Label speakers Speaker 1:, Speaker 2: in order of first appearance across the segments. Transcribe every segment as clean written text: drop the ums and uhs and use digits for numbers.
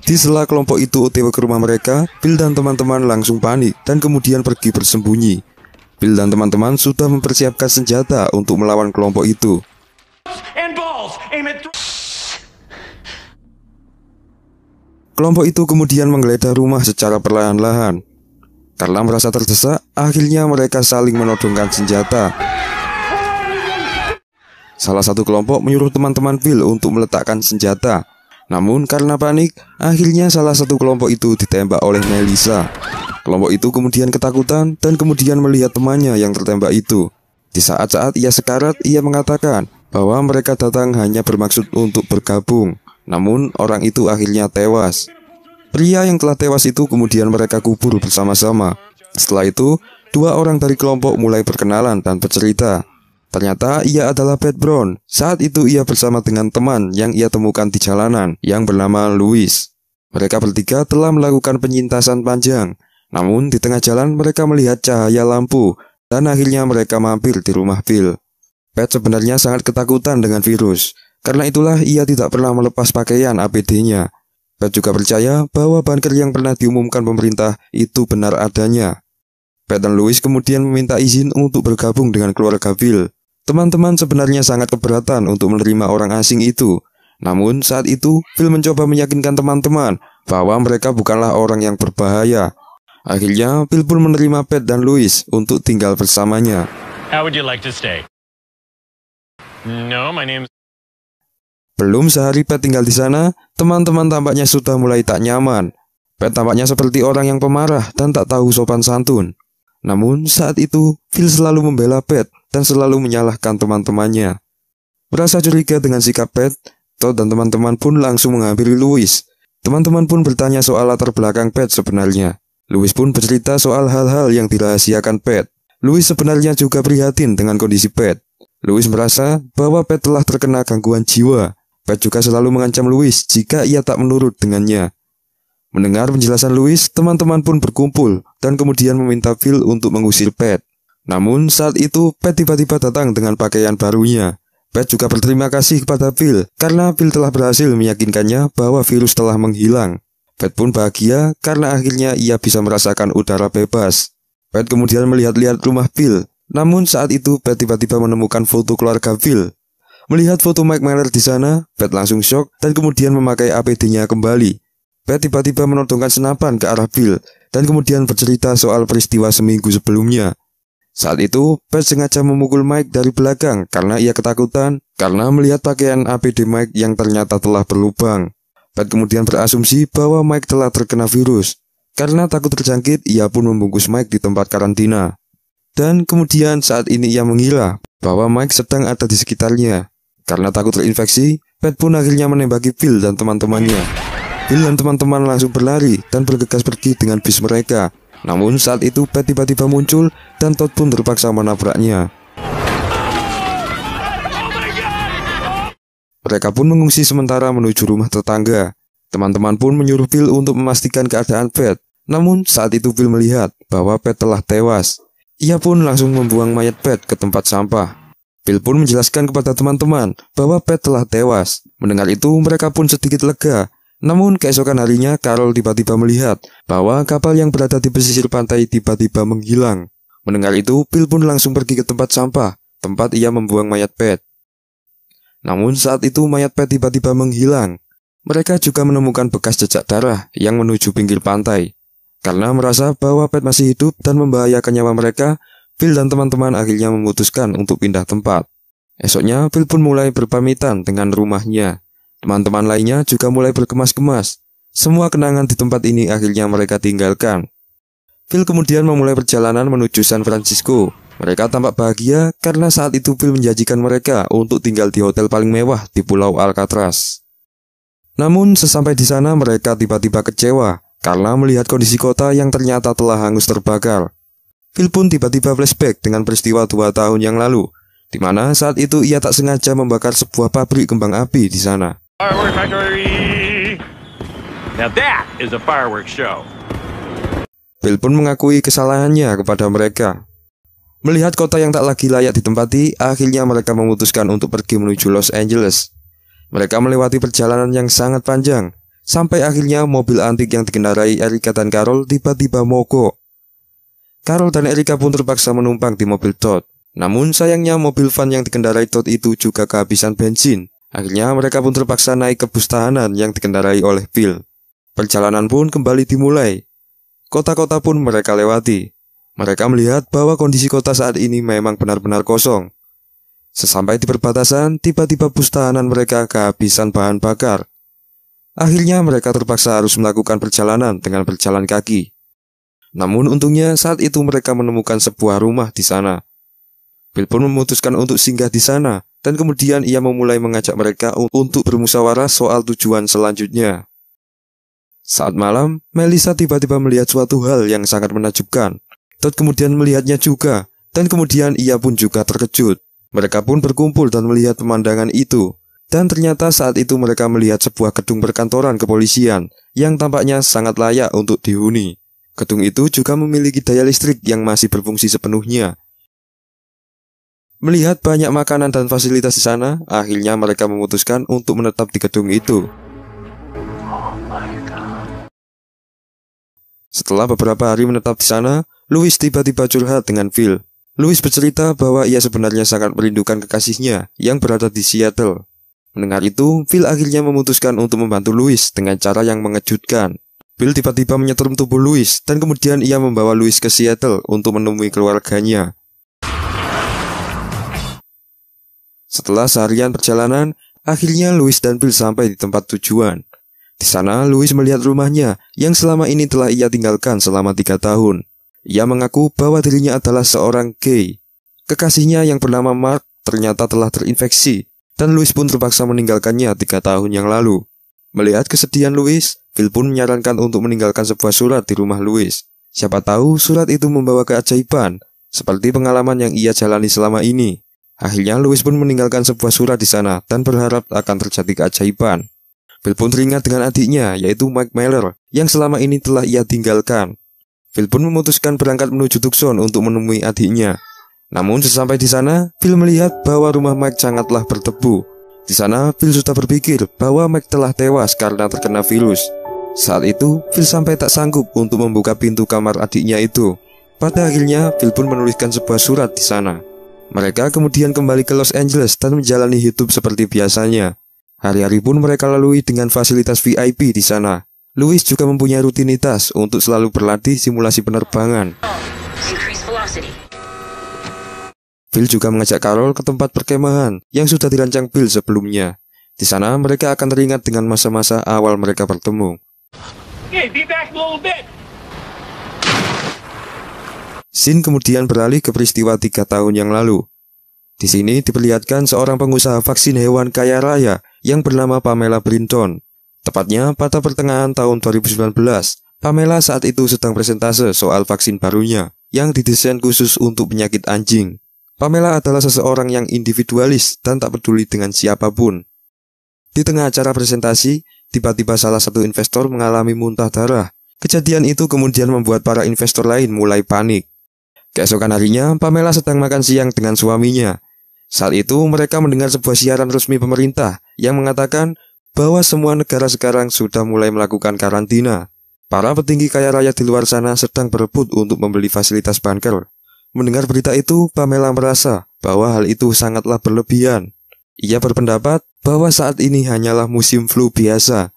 Speaker 1: Di sela kelompok itu OTW ke rumah mereka, Bill dan teman-teman langsung panik dan kemudian pergi bersembunyi. Bill dan teman-teman sudah mempersiapkan senjata untuk melawan kelompok itu. Kelompok itu kemudian menggeledah rumah secara perlahan-lahan. Karena merasa terdesak, akhirnya mereka saling menodongkan senjata. Salah satu kelompok menyuruh teman-teman Bill untuk meletakkan senjata. Namun karena panik, akhirnya salah satu kelompok itu ditembak oleh Melissa. Kelompok itu kemudian ketakutan dan kemudian melihat temannya yang tertembak itu. Di saat-saat ia sekarat, ia mengatakan bahwa mereka datang hanya bermaksud untuk bergabung. Namun orang itu akhirnya tewas. Pria yang telah tewas itu kemudian mereka kubur bersama-sama. Setelah itu, dua orang dari kelompok mulai berkenalan dan bercerita. Ternyata ia adalah Pat Brown. Saat itu ia bersama dengan teman yang ia temukan di jalanan yang bernama Louis. Mereka bertiga telah melakukan penyintasan panjang. Namun di tengah jalan mereka melihat cahaya lampu dan akhirnya mereka mampir di rumah Bill. Pat sebenarnya sangat ketakutan dengan virus. Karena itulah ia tidak pernah melepas pakaian APD-nya. Pat juga percaya bahwa bunker yang pernah diumumkan pemerintah itu benar adanya. Pat dan Louis kemudian meminta izin untuk bergabung dengan keluarga Bill. Teman-teman sebenarnya sangat keberatan untuk menerima orang asing itu. Namun saat itu, Bill mencoba meyakinkan teman-teman bahwa mereka bukanlah orang yang berbahaya. Akhirnya, Bill pun menerima Pat dan Louis untuk tinggal bersamanya.
Speaker 2: How would you like to stay? No, my name's...
Speaker 1: Belum sehari Pat tinggal di sana, teman-teman tampaknya sudah mulai tak nyaman. Pat tampaknya seperti orang yang pemarah dan tak tahu sopan santun. Namun saat itu, Bill selalu membela Pat dan selalu menyalahkan teman-temannya. Merasa curiga dengan sikap Pat, Todd dan teman-teman pun langsung menghampiri Louis. Teman-teman pun bertanya soal latar belakang Pat sebenarnya. Louis pun bercerita soal hal-hal yang dirahasiakan Pat. Louis sebenarnya juga prihatin dengan kondisi Pat. Louis merasa bahwa Pat telah terkena gangguan jiwa. Pat juga selalu mengancam Louis jika ia tak menurut dengannya. Mendengar penjelasan Louis, teman-teman pun berkumpul dan kemudian meminta Bill untuk mengusir Pat. Namun saat itu Pat tiba-tiba datang dengan pakaian barunya. Pat juga berterima kasih kepada Bill karena Bill telah berhasil meyakinkannya bahwa virus telah menghilang. Pat pun bahagia karena akhirnya ia bisa merasakan udara bebas. Pat kemudian melihat-lihat rumah Bill. Namun saat itu Pat tiba-tiba menemukan foto keluarga Bill. Melihat foto Mike Miller di sana, Pat langsung shock dan kemudian memakai APD-nya kembali. Pat tiba-tiba menodongkan senapan ke arah Bill dan kemudian bercerita soal peristiwa seminggu sebelumnya. Saat itu, Pat sengaja memukul Mike dari belakang karena ia ketakutan karena melihat pakaian APD Mike yang ternyata telah berlubang. Pat kemudian berasumsi bahwa Mike telah terkena virus. Karena takut terjangkit, ia pun membungkus Mike di tempat karantina. Dan kemudian saat ini ia mengira bahwa Mike sedang ada di sekitarnya. Karena takut terinfeksi, Pat pun akhirnya menembaki Bill dan teman-temannya. Bill dan teman-teman langsung berlari dan bergegas pergi dengan bis mereka. Namun saat itu Pat tiba-tiba muncul dan Todd pun terpaksa menabraknya. Mereka pun mengungsi sementara menuju rumah tetangga. Teman-teman pun menyuruh Bill untuk memastikan keadaan Pat. Namun saat itu Bill melihat bahwa Pat telah tewas. Ia pun langsung membuang mayat Pat ke tempat sampah. Bill pun menjelaskan kepada teman-teman bahwa Pat telah tewas. Mendengar itu mereka pun sedikit lega. Namun keesokan harinya Carol tiba-tiba melihat bahwa kapal yang berada di pesisir pantai tiba-tiba menghilang. Mendengar itu Bill pun langsung pergi ke tempat sampah, tempat ia membuang mayat Pat. Namun saat itu mayat Pat tiba-tiba menghilang. Mereka juga menemukan bekas jejak darah yang menuju pinggir pantai. Karena merasa bahwa Pat masih hidup dan membahayakan nyawa mereka, Bill dan teman-teman akhirnya memutuskan untuk pindah tempat. Esoknya Bill pun mulai berpamitan dengan rumahnya. Teman-teman lainnya juga mulai berkemas-kemas. Semua kenangan di tempat ini akhirnya mereka tinggalkan. Bill kemudian memulai perjalanan menuju San Francisco. Mereka tampak bahagia karena saat itu Bill menjanjikan mereka untuk tinggal di hotel paling mewah di Pulau Alcatraz. Namun sesampai di sana mereka tiba-tiba kecewa karena melihat kondisi kota yang ternyata telah hangus terbakar. Bill pun tiba-tiba flashback dengan peristiwa 2 tahun yang lalu, di mana saat itu ia tak sengaja membakar sebuah pabrik kembang api di sana.
Speaker 2: Firework factory. Now that is a fireworks show.
Speaker 1: Bill pun mengakui kesalahannya kepada mereka. Melihat kota yang tak lagi layak ditempati, akhirnya mereka memutuskan untuk pergi menuju Los Angeles. Mereka melewati perjalanan yang sangat panjang, sampai akhirnya mobil antik yang dikendarai Erica dan Carol tiba-tiba mogok. Carol dan Erica pun terpaksa menumpang di mobil Todd. Namun sayangnya mobil van yang dikendarai Todd itu juga kehabisan bensin. Akhirnya mereka pun terpaksa naik ke bus tahanan yang dikendarai oleh Phil. Perjalanan pun kembali dimulai. Kota-kota pun mereka lewati. Mereka melihat bahwa kondisi kota saat ini memang benar-benar kosong. Sesampai di perbatasan, tiba-tiba bus tahanan mereka kehabisan bahan bakar. Akhirnya mereka terpaksa harus melakukan perjalanan dengan berjalan kaki. Namun untungnya saat itu mereka menemukan sebuah rumah di sana. Phil pun memutuskan untuk singgah di sana, dan kemudian ia memulai mengajak mereka untuk bermusyawarah soal tujuan selanjutnya. Saat malam, Melissa tiba-tiba melihat suatu hal yang sangat menakjubkan. Todd kemudian melihatnya juga, dan kemudian ia pun juga terkejut. Mereka pun berkumpul dan melihat pemandangan itu. Dan ternyata saat itu mereka melihat sebuah gedung perkantoran kepolisian yang tampaknya sangat layak untuk dihuni. Gedung itu juga memiliki daya listrik yang masih berfungsi sepenuhnya. Melihat banyak makanan dan fasilitas di sana, akhirnya mereka memutuskan untuk menetap di gedung itu. Setelah beberapa hari menetap di sana, Louis tiba-tiba curhat dengan Phil. Louis bercerita bahwa ia sebenarnya sangat merindukan kekasihnya yang berada di Seattle. Mendengar itu, Phil akhirnya memutuskan untuk membantu Louis dengan cara yang mengejutkan. Phil tiba-tiba menyetrum tubuh Louis dan kemudian ia membawa Louis ke Seattle untuk menemui keluarganya. Setelah seharian perjalanan, akhirnya Louis dan Phil sampai di tempat tujuan. Di sana, Louis melihat rumahnya yang selama ini telah ia tinggalkan selama 3 tahun. Ia mengaku bahwa dirinya adalah seorang gay. Kekasihnya yang bernama Mark ternyata telah terinfeksi, dan Louis pun terpaksa meninggalkannya 3 tahun yang lalu. Melihat kesedihan Louis, Phil pun menyarankan untuk meninggalkan sebuah surat di rumah Louis. Siapa tahu surat itu membawa keajaiban, seperti pengalaman yang ia jalani selama ini. Akhirnya Louis pun meninggalkan sebuah surat di sana dan berharap akan terjadi keajaiban. Phil pun teringat dengan adiknya, yaitu Mike Miller, yang selama ini telah ia tinggalkan. Phil pun memutuskan berangkat menuju Tucson untuk menemui adiknya. Namun sesampai di sana, Phil melihat bahwa rumah Mike sangatlah berdebu. Di sana, Phil sudah berpikir bahwa Mike telah tewas karena terkena virus. Saat itu, Phil sampai tak sanggup untuk membuka pintu kamar adiknya itu. Pada akhirnya, Phil pun menuliskan sebuah surat di sana. Mereka kemudian kembali ke Los Angeles dan menjalani hidup seperti biasanya. Hari-hari pun mereka lalui dengan fasilitas VIP di sana. Louis juga mempunyai rutinitas untuk selalu berlatih simulasi penerbangan. Phil juga mengajak Carol ke tempat perkemahan yang sudah dirancang Phil sebelumnya. Di sana mereka akan teringat dengan masa-masa awal mereka bertemu. Scene kemudian beralih ke peristiwa 3 tahun yang lalu. Di sini diperlihatkan seorang pengusaha vaksin hewan kaya raya yang bernama Pamela Brinton. Tepatnya pada pertengahan tahun 2019, Pamela saat itu sedang presentase soal vaksin barunya yang didesain khusus untuk penyakit anjing. Pamela adalah seseorang yang individualis dan tak peduli dengan siapapun. Di tengah acara presentasi, tiba-tiba salah satu investor mengalami muntah darah. Kejadian itu kemudian membuat para investor lain mulai panik. Keesokan harinya, Pamela sedang makan siang dengan suaminya. Saat itu mereka mendengar sebuah siaran resmi pemerintah yang mengatakan bahwa semua negara sekarang sudah mulai melakukan karantina. Para petinggi kaya raya di luar sana sedang berebut untuk membeli fasilitas bunker. Mendengar berita itu, Pamela merasa bahwa hal itu sangatlah berlebihan. Ia berpendapat bahwa saat ini hanyalah musim flu biasa.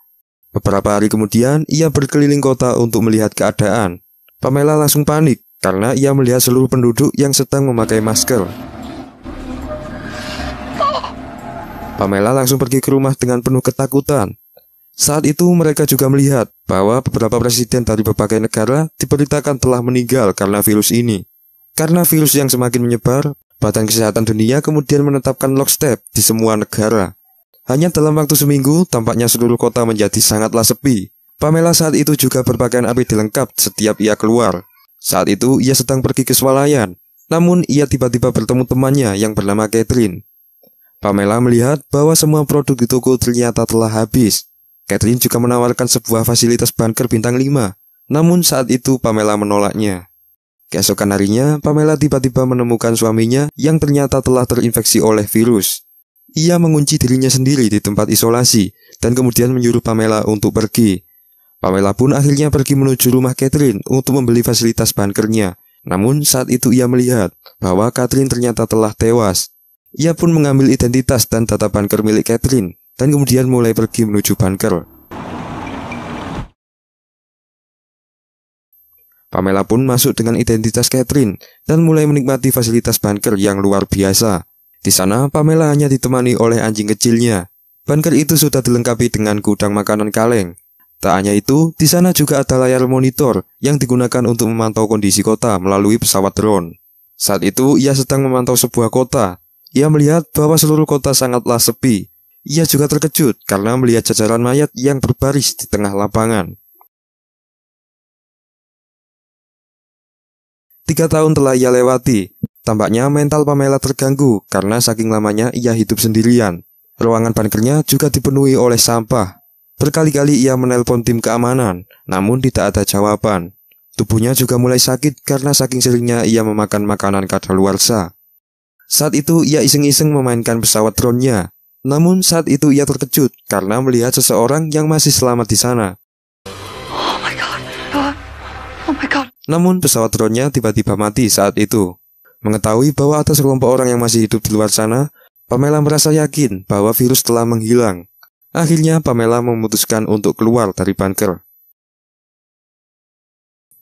Speaker 1: Beberapa hari kemudian, ia berkeliling kota untuk melihat keadaan. Pamela langsung panik karena ia melihat seluruh penduduk yang sedang memakai masker. Pamela langsung pergi ke rumah dengan penuh ketakutan. Saat itu mereka juga melihat bahwa beberapa presiden dari berbagai negara diberitakan telah meninggal karena virus ini. Karena virus yang semakin menyebar, Badan Kesehatan Dunia kemudian menetapkan lockstep di semua negara. Hanya dalam waktu seminggu, tampaknya seluruh kota menjadi sangatlah sepi. Pamela saat itu juga berpakaian APD lengkap setiap ia keluar. Saat itu ia sedang pergi ke swalayan, namun ia tiba-tiba bertemu temannya yang bernama Catherine. Pamela melihat bahwa semua produk di toko ternyata telah habis. Catherine juga menawarkan sebuah fasilitas bunker bintang 5, namun saat itu Pamela menolaknya. Keesokan harinya, Pamela tiba-tiba menemukan suaminya yang ternyata telah terinfeksi oleh virus. ia mengunci dirinya sendiri di tempat isolasi dan kemudian menyuruh Pamela untuk pergi. Pamela pun akhirnya pergi menuju rumah Catherine untuk membeli fasilitas bunkernya. Namun saat itu ia melihat bahwa Catherine ternyata telah tewas. Ia pun mengambil identitas dan data bunker milik Catherine dan kemudian mulai pergi menuju bunker. Pamela pun masuk dengan identitas Catherine dan mulai menikmati fasilitas bunker yang luar biasa. Di sana Pamela hanya ditemani oleh anjing kecilnya. Bunker itu sudah dilengkapi dengan gudang makanan kaleng. Tak hanya itu, di sana juga ada layar monitor yang digunakan untuk memantau kondisi kota melalui pesawat drone. Saat itu ia sedang memantau sebuah kota. Ia melihat bahwa seluruh kota sangatlah sepi. Ia juga terkejut karena melihat jajaran mayat yang berbaris di tengah lapangan. 3 tahun telah ia lewati. Tampaknya mental Pamela terganggu karena saking lamanya ia hidup sendirian. Ruangan bunkernya juga dipenuhi oleh sampah. Berkali-kali ia menelpon tim keamanan, namun tidak ada jawaban. Tubuhnya juga mulai sakit karena saking seringnya ia memakan makanan kadaluarsa. Saat itu ia iseng-iseng memainkan pesawat drone-nya. Namun saat itu ia terkejut karena melihat seseorang yang masih selamat di sana.
Speaker 3: Oh my god. Oh my god.
Speaker 1: Namun pesawat drone-nya tiba-tiba mati saat itu. Mengetahui bahwa ada sekelompok orang yang masih hidup di luar sana, Pamela merasa yakin bahwa virus telah menghilang. Akhirnya Pamela memutuskan untuk keluar dari bunker.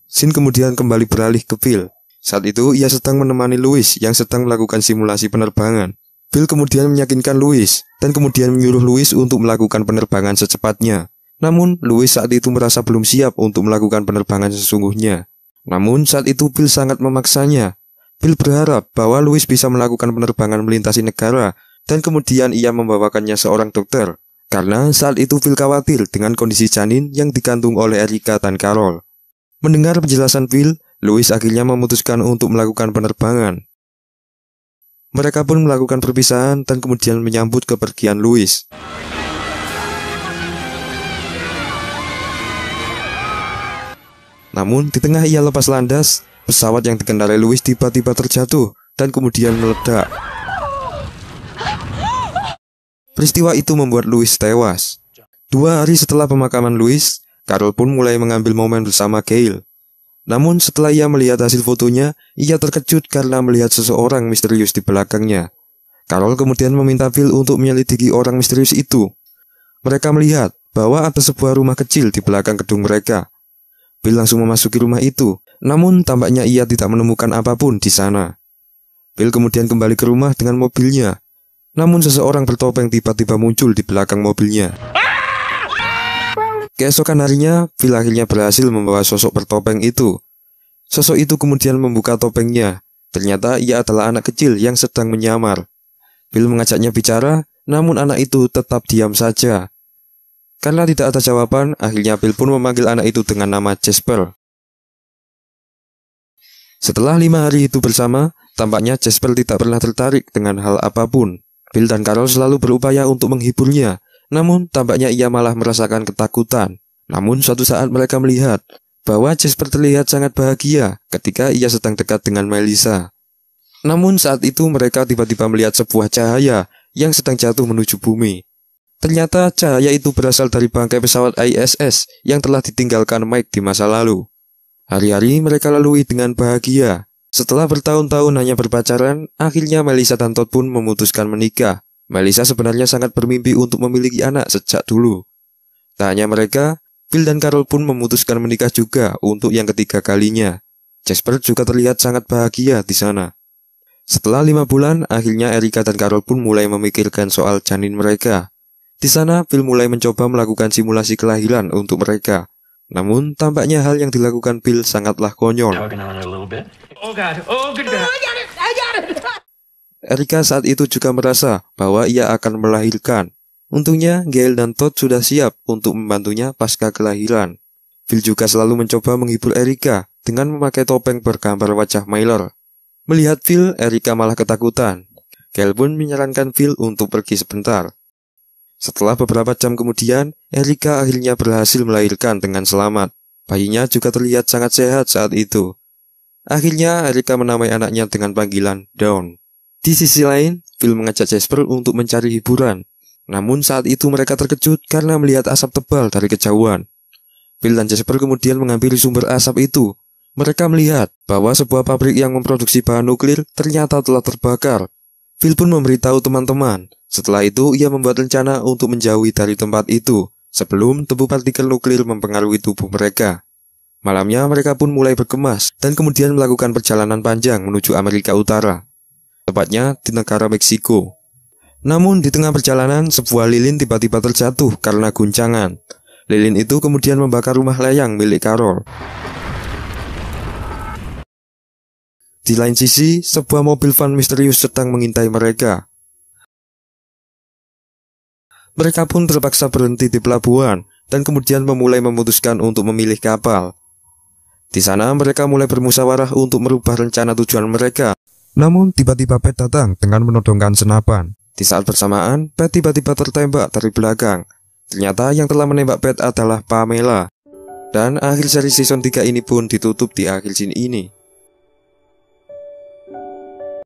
Speaker 1: Scene kemudian kembali beralih ke Phil. Saat itu ia sedang menemani Louis yang sedang melakukan simulasi penerbangan. Phil kemudian meyakinkan Louis dan kemudian menyuruh Louis untuk melakukan penerbangan secepatnya. Namun Louis saat itu merasa belum siap untuk melakukan penerbangan sesungguhnya. Namun saat itu Phil sangat memaksanya. Phil berharap bahwa Louis bisa melakukan penerbangan melintasi negara dan kemudian ia membawakannya seorang dokter. Karena saat itu Phil khawatir dengan kondisi janin yang dikandung oleh Erica dan Carol. Mendengar penjelasan Phil, Louis akhirnya memutuskan untuk melakukan penerbangan. Mereka pun melakukan perpisahan dan kemudian menyambut kepergian Louis. Namun di tengah ia lepas landas, pesawat yang dikendarai Louis tiba-tiba terjatuh dan kemudian meledak. Peristiwa itu membuat Louis tewas. 2 hari setelah pemakaman Louis, Carol pun mulai mengambil momen bersama Gail. Namun setelah ia melihat hasil fotonya, ia terkejut karena melihat seseorang misterius di belakangnya. Carol kemudian meminta Phil untuk menyelidiki orang misterius itu. Mereka melihat bahwa ada sebuah rumah kecil di belakang gedung mereka. Phil langsung memasuki rumah itu, namun tampaknya ia tidak menemukan apapun di sana. Phil kemudian kembali ke rumah dengan mobilnya. Namun seseorang bertopeng tiba-tiba muncul di belakang mobilnya. Keesokan harinya, Phil akhirnya berhasil membawa sosok bertopeng itu. Sosok itu kemudian membuka topengnya. Ternyata ia adalah anak kecil yang sedang menyamar. Phil mengajaknya bicara, namun anak itu tetap diam saja. Karena tidak ada jawaban, akhirnya Phil pun memanggil anak itu dengan nama Jasper. Setelah 5 hari itu bersama, tampaknya Jasper tidak pernah tertarik dengan hal apapun. Phil dan Carol selalu berupaya untuk menghiburnya, namun tampaknya ia malah merasakan ketakutan. Namun suatu saat mereka melihat bahwa Jasper terlihat sangat bahagia ketika ia sedang dekat dengan Melissa. Namun saat itu mereka tiba-tiba melihat sebuah cahaya yang sedang jatuh menuju bumi. Ternyata cahaya itu berasal dari bangkai pesawat ISS yang telah ditinggalkan Mike di masa lalu. Hari-hari mereka lalui dengan bahagia. Setelah bertahun-tahun hanya berpacaran, akhirnya Melissa dan Todd pun memutuskan menikah. Melissa sebenarnya sangat bermimpi untuk memiliki anak sejak dulu. Tak hanya mereka, Phil dan Carol pun memutuskan menikah juga untuk yang ketiga kalinya. Jasper juga terlihat sangat bahagia di sana. Setelah 5 bulan, akhirnya Erica dan Carol pun mulai memikirkan soal janin mereka. Di sana, Phil mulai mencoba melakukan simulasi kelahiran untuk mereka. Namun, tampaknya hal yang dilakukan Phil sangatlah konyol. Erica saat itu juga merasa bahwa ia akan melahirkan. Untungnya, Gail dan Todd sudah siap untuk membantunya pasca kelahiran. Phil juga selalu mencoba menghibur Erica dengan memakai topeng bergambar wajah Myler. Melihat Phil, Erica malah ketakutan. Gail pun menyarankan Phil untuk pergi sebentar. Setelah beberapa jam kemudian, Erica akhirnya berhasil melahirkan dengan selamat. Bayinya juga terlihat sangat sehat saat itu. Akhirnya, Erica menamai anaknya dengan panggilan Dawn. Di sisi lain, Phil mengajak Jasper untuk mencari hiburan. Namun saat itu mereka terkejut karena melihat asap tebal dari kejauhan. Phil dan Jasper kemudian mengambil sumber asap itu. Mereka melihat bahwa sebuah pabrik yang memproduksi bahan nuklir ternyata telah terbakar. Phil pun memberitahu teman-teman. Setelah itu ia membuat rencana untuk menjauhi dari tempat itu sebelum debu partikel nuklir mempengaruhi tubuh mereka. Malamnya mereka pun mulai berkemas dan kemudian melakukan perjalanan panjang menuju Amerika Utara, tepatnya di negara Meksiko. Namun di tengah perjalanan sebuah lilin tiba-tiba terjatuh karena guncangan. Lilin itu kemudian membakar rumah layang milik Carol. Di lain sisi, sebuah mobil van misterius sedang mengintai mereka. Mereka pun terpaksa berhenti di pelabuhan dan kemudian memutuskan untuk memilih kapal. Di sana mereka mulai bermusyawarah untuk merubah rencana tujuan mereka. Namun tiba-tiba Pat datang dengan menodongkan senapan. Di saat bersamaan, Pat tiba-tiba tertembak dari belakang. Ternyata yang telah menembak Pat adalah Pamela. Dan akhir seri season 3 ini pun ditutup di akhir scene ini.